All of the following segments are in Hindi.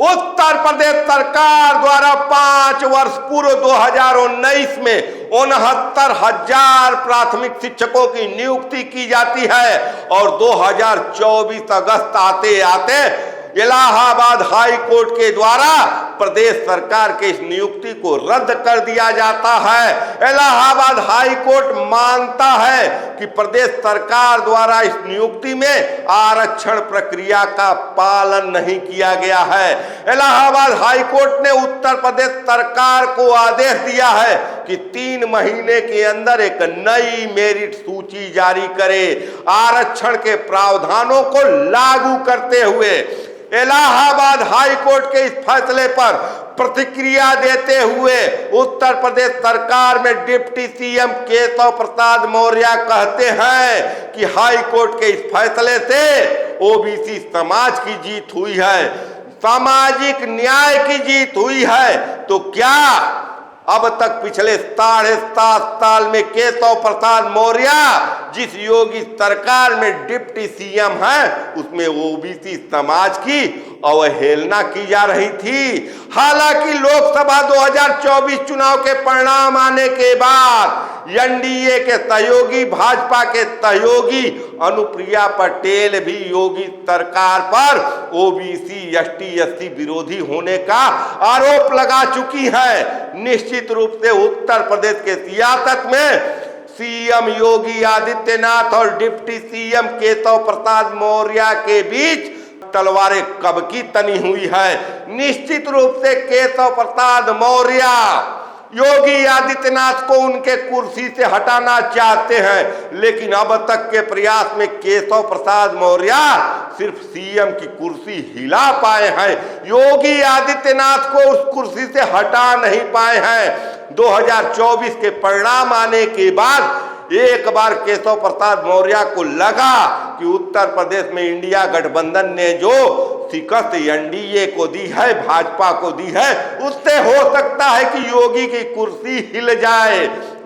उत्तर प्रदेश सरकार द्वारा 5 वर्ष पूर्व 2019 में 69,000 प्राथमिक शिक्षकों की नियुक्ति की जाती है और 2024 अगस्त आते आते इलाहाबाद हाई कोर्ट के द्वारा प्रदेश सरकार के इस नियुक्ति को रद्द कर दिया जाता है। इलाहाबाद हाई कोर्ट मानता है कि प्रदेश सरकार द्वारा इस नियुक्ति में आरक्षण प्रक्रिया का पालन नहीं किया गया है। इलाहाबाद हाई कोर्ट ने उत्तर प्रदेश सरकार को आदेश दिया है कि 3 महीने के अंदर एक नई मेरिट सूची जारी करे। आरक्षण के प्रावधानों को लागू करते हुए इलाहाबाद हाई कोर्ट के इस फैसले पर प्रतिक्रिया देते हुए उत्तर प्रदेश सरकार में डिप्टी सीएम केशव प्रसाद मौर्य कहते हैं कि हाई कोर्ट के इस फैसले से ओबीसी समाज की जीत हुई है, सामाजिक न्याय की जीत हुई है। तो क्या अब तक पिछले 7.5 साल में केशव प्रसाद मौर्य जिस योगी सरकार में डिप्टी सीएम है उसमें ओबीसी समाज की अवहेलना की जा रही थी? हालांकि लोकसभा 2024 चुनाव के परिणाम आने के बाद एनडीए के सहयोगी भाजपा के सहयोगी अनुप्रिया पटेल भी योगी सरकार पर ओबीसी एसटी एससी विरोधी होने का आरोप लगा चुकी है। निश्चित रूप से उत्तर प्रदेश के सियासत में सीएम योगी आदित्यनाथ और डिप्टी सीएम केशव प्रसाद मौर्य के बीच तलवारें कब की तनी हुई है। निश्चित रूप से केशव प्रसाद मौर्य योगी आदित्यनाथ को उनके कुर्सी से हटाना चाहते हैं, लेकिन अब तक के प्रयास में केशव प्रसाद मौर्य सिर्फ सीएम की कुर्सी हिला पाए हैं, योगी आदित्यनाथ को उस कुर्सी से हटा नहीं पाए हैं। 2024 के परिणाम आने के बाद एक बार केशव प्रसाद मौर्य को लगा कि उत्तर प्रदेश में इंडिया गठबंधन ने जो शिकस्त एनडीए को दी है, भाजपा को दी है, उससे हो सकता है कि योगी की कुर्सी हिल जाए।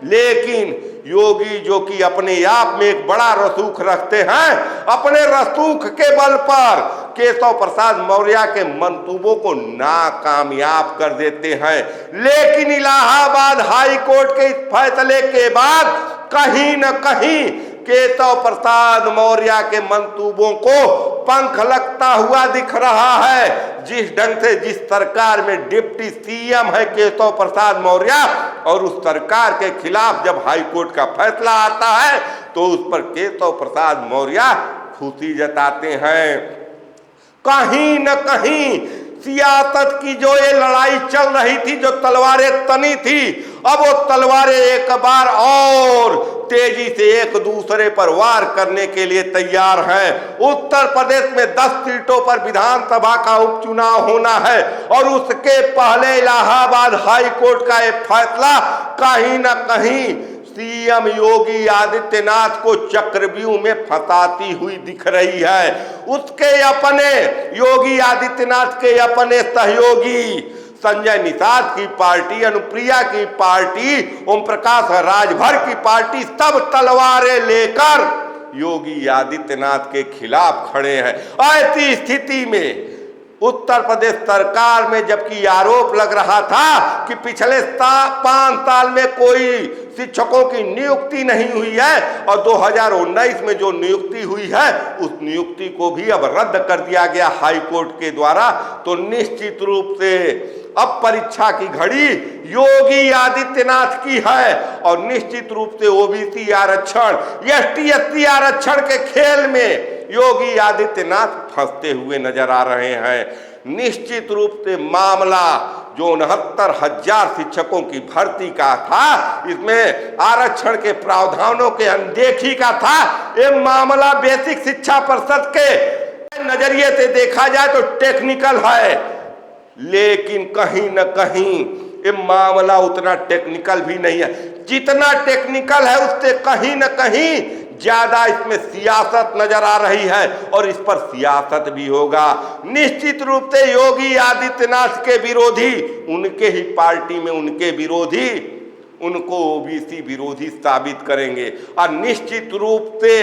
लेकिन योगी जो कि अपने आप में एक बड़ा रसूख रखते हैं, अपने रसूख के बल पर केशव प्रसाद मौर्य के मंसूबों को नाकामयाब कर देते हैं। लेकिन इलाहाबाद हाई कोर्ट के इस फैसले के बाद कहीं न कहीं केशव प्रसाद मौर्य के मंसूबों को पंख लगता हुआ दिख रहा है। जिस ढंग से जिस सरकार में डिप्टी सीएम है केशव प्रसाद मौर्य और उस सरकार के खिलाफ जब हाई कोर्ट का फैसला आता है तो उस पर केशव प्रसाद मौर्य खुशी जताते हैं। कहीं न कहीं सियासत की जो ये लड़ाई चल रही थी, जो तलवारें तनी थी, अब वो तलवारें एक बार और तेजी से एक दूसरे पर वार करने के लिए तैयार हैं। उत्तर प्रदेश में 10 सीटों पर विधानसभा का उपचुनाव होना है और उसके पहले इलाहाबाद हाई कोर्ट का एक फैसला कहीं न कहीं सीएम योगी आदित्यनाथ को चक्रव्यूह में फंसाती हुई दिख रही है। उसके अपने योगी आदित्यनाथ के अपने सहयोगी संजय निषाद की पार्टी, अनुप्रिया की पार्टी, ओम प्रकाश राजभर की पार्टी सब तलवारें लेकर योगी आदित्यनाथ के खिलाफ खड़े हैं। ऐसी स्थिति में उत्तर प्रदेश सरकार में जबकि आरोप लग रहा था कि पिछले 5 साल में कोई शिक्षकों की नियुक्ति नहीं हुई है और 2019 में जो नियुक्ति हुई है उस नियुक्ति को भी अब रद्द कर दिया गया हाई कोर्ट के द्वारा, तो निश्चित रूप से अब परीक्षा की घड़ी योगी आदित्यनाथ की है और निश्चित रूप से ओबीसी आरक्षण, एसटी एससी आरक्षण के खेल में योगी आदित्यनाथ फंसते हुए नजर आ रहे हैं। निश्चित रूप से मामला जो 69,000 शिक्षकों की भर्ती का था, इसमें आरक्षण के प्रावधानों के अनदेखी का था, ये मामला बेसिक शिक्षा परिषद के नजरिए से देखा जाए तो टेक्निकल है, लेकिन कहीं न कहीं ये मामला उतना टेक्निकल भी नहीं है। जितना टेक्निकल है उससे कहीं न कहीं ज्यादा इसमें सियासत नजर आ रही है और इस पर सियासत भी होगा। निश्चित रूप से योगी आदित्यनाथ के विरोधी, उनके ही पार्टी में उनके विरोधी उनको ओबीसी विरोधी साबित करेंगे और निश्चित रूप से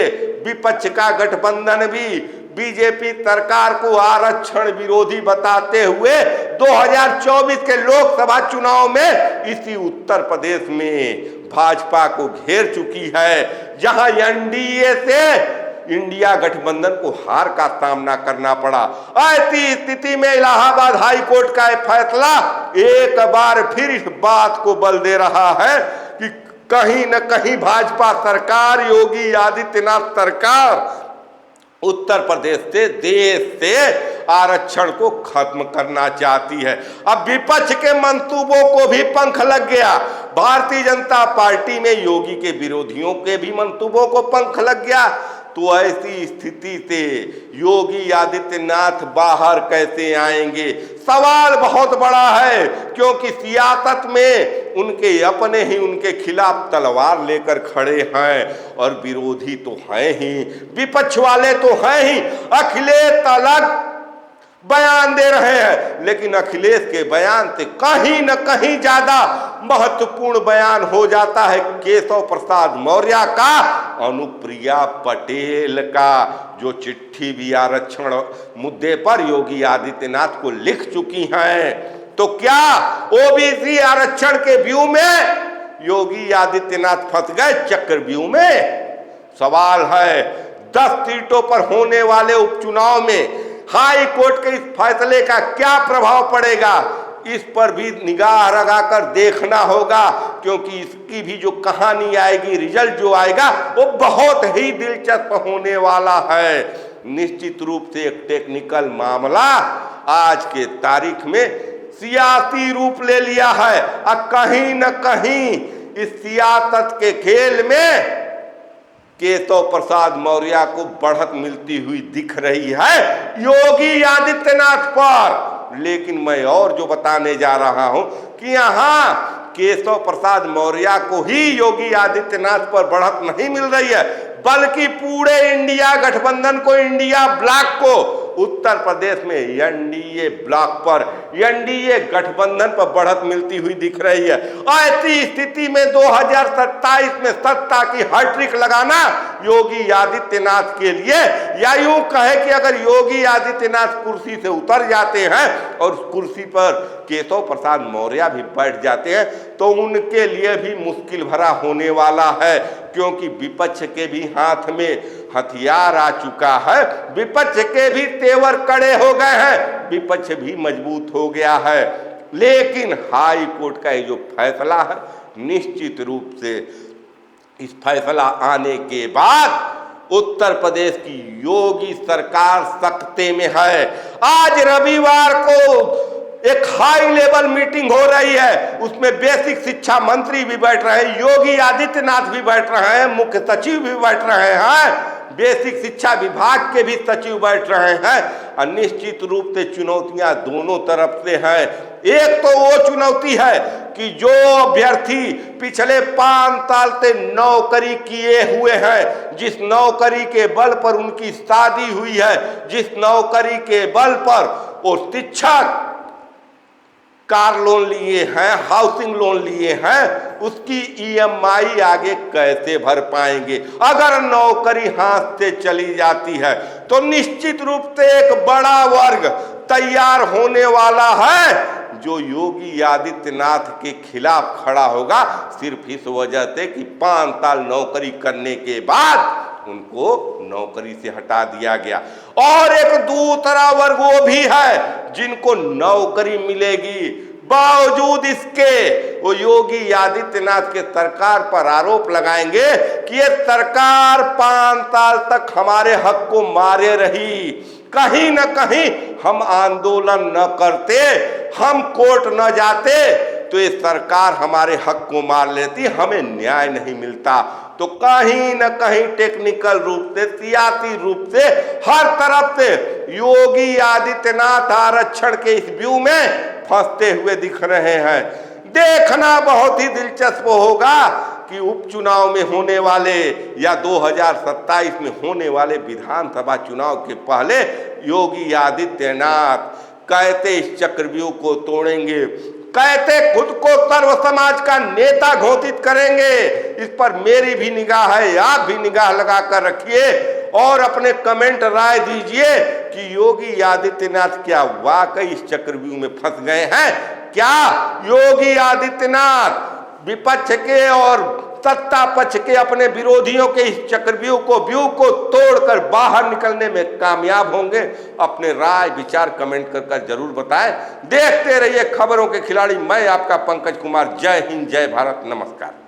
विपक्ष का गठबंधन भी बीजेपी सरकार को आरक्षण विरोधी बताते हुए 2024 के लोकसभा चुनाव में इसी उत्तर प्रदेश में भाजपा को घेर चुकी है, जहां एनडीए से इंडिया गठबंधन को हार का सामना करना पड़ा। ऐसी स्थिति में इलाहाबाद हाई कोर्ट का फैसला एक बार फिर इस बात को बल दे रहा है कि कहीं न कहीं भाजपा सरकार, योगी आदित्यनाथ सरकार उत्तर प्रदेश से, देश से आरक्षण को खत्म करना चाहती है। अब विपक्ष के मंसूबों को भी पंख लग गया। भारतीय जनता पार्टी में योगी के विरोधियों के भी मंसूबों को पंख लग गया। तो ऐसी स्थिति से योगी आदित्यनाथ बाहर कैसे आएंगे? सवाल बहुत बड़ा है, क्योंकि सियासत में उनके अपने ही उनके खिलाफ तलवार लेकर खड़े हैं और विरोधी तो हैं ही, विपक्ष वाले तो हैं ही। अखिलेश अलग बयान दे रहे हैं, लेकिन अखिलेश के बयान से कहीं न कहीं ज्यादा महत्वपूर्ण बयान हो जाता है केशव प्रसाद मौर्य का, अनुप्रिया पटेल का, जो चिट्ठी भी आरक्षण मुद्दे पर योगी आदित्यनाथ को लिख चुकी हैं। तो क्या ओबीसी आरक्षण के व्यू में योगी आदित्यनाथ फंस गए चक्रव्यूह में? सवाल है 10 सीटों पर होने वाले उपचुनाव में हाई कोर्ट के इस फैसले का क्या प्रभाव पड़ेगा, इस पर भी निगाह लगाकर देखना होगा, क्योंकि इसकी भी जो कहानी आएगी, रिजल्ट जो आएगा, वो बहुत ही दिलचस्प होने वाला है। निश्चित रूप से एक टेक्निकल मामला आज के तारीख में सियासी रूप ले लिया है और कहीं न कहीं इस सियासत के खेल में केशव प्रसाद मौर्य को बढ़त मिलती हुई दिख रही है योगी आदित्यनाथ पर। लेकिन मैं और जो बताने जा रहा हूं कि यहां केशव प्रसाद मौर्य को ही योगी आदित्यनाथ पर बढ़त नहीं मिल रही है, बल्कि पूरे इंडिया गठबंधन को, इंडिया ब्लॉक को, उत्तर प्रदेश में एनडीए ब्लॉक पर, एनडीए गठबंधन पर बढ़त मिलती हुई दिख रही है। ऐसी स्थिति में 2027 में सत्ता की हैट्रिक लगाना योगी आदित्यनाथ के लिए, या यूं कहे कि अगर योगी आदित्यनाथ कुर्सी से उतर जाते हैं और उस कुर्सी पर केशव प्रसाद मौर्य भी बैठ जाते हैं, तो उनके लिए भी मुश्किल भरा होने वाला है, क्योंकि विपक्ष के भी हाथ में हथियार आ चुका है, विपक्ष के भी तेवर कड़े हो गए हैं, विपक्ष भी मजबूत हो गया है। लेकिन हाई कोर्ट का ये जो फैसला है, निश्चित रूप से इस फैसला आने के बाद उत्तर प्रदेश की योगी सरकार सकते में है। आज रविवार को एक हाई लेवल मीटिंग हो रही है, उसमें बेसिक शिक्षा मंत्री भी बैठ रहे हैं, योगी आदित्यनाथ भी बैठ रहे हैं, मुख्य सचिव भी बैठ रहे हैं, बेसिक शिक्षा विभाग के भी सचिव बैठ रहे हैं। और निश्चित रूप से चुनौतियां दोनों तरफ से हैं। एक तो वो चुनौती है कि जो अभ्यर्थी पिछले 5 साल से नौकरी किए हुए हैं, जिस नौकरी के बल पर उनकी शादी हुई है, जिस नौकरी के बल पर वो शिक्षक कार लोन लिए हैं, हाउसिंग लोन लिए हैं, उसकी ईएमआई आगे कैसे भर पाएंगे? अगर नौकरी हाथ से चली जाती है तो निश्चित रूप से एक बड़ा वर्ग तैयार होने वाला है जो योगी आदित्यनाथ के खिलाफ खड़ा होगा, सिर्फ इस वजह से कि 5 साल नौकरी करने के बाद उनको नौकरी से हटा दिया गया। और एक दूसरा वर्ग वो भी है जिनको नौकरी मिलेगी, बावजूद इसके वो योगी आदित्यनाथ के सरकार पर आरोप लगाएंगे कि ये सरकार 5 साल तक हमारे हक को मारे रही, कहीं न कहीं हम आंदोलन न करते, हम कोर्ट न जाते तो ये सरकार हमारे हक को मार लेती, हमें न्याय नहीं मिलता। तो कहीं न कहीं टेक्निकल रूप से, सियासी रूप से, हर तरफ से योगी आदित्यनाथ आरक्षण के इस व्यू में फंसते हुए दिख रहे हैं। देखना बहुत ही दिलचस्प होगा कि उपचुनाव में होने वाले या 2027 में होने वाले विधानसभा चुनाव के पहले योगी आदित्यनाथ कैसे इस चक्रव्यूह को तोड़ेंगे, कैसे खुद को सर्व समाज का नेता घोषित करेंगे, इस पर मेरी भी निगाह है, आप भी निगाह लगाकर रखिए। और अपने कमेंट राय दीजिए कि योगी आदित्यनाथ क्या वाकई इस चक्रव्यूह में फंस गए हैं। क्या योगी आदित्यनाथ विपक्ष के और सत्ता पक्ष के अपने विरोधियों के इस चक्रव्यूह को तोड़कर बाहर निकलने में कामयाब होंगे? अपने राय विचार कमेंट कर जरूर बताएं। देखते रहिए खबरों के खिलाड़ी। मैं आपका पंकज कुमार। जय हिंद, जय भारत, नमस्कार।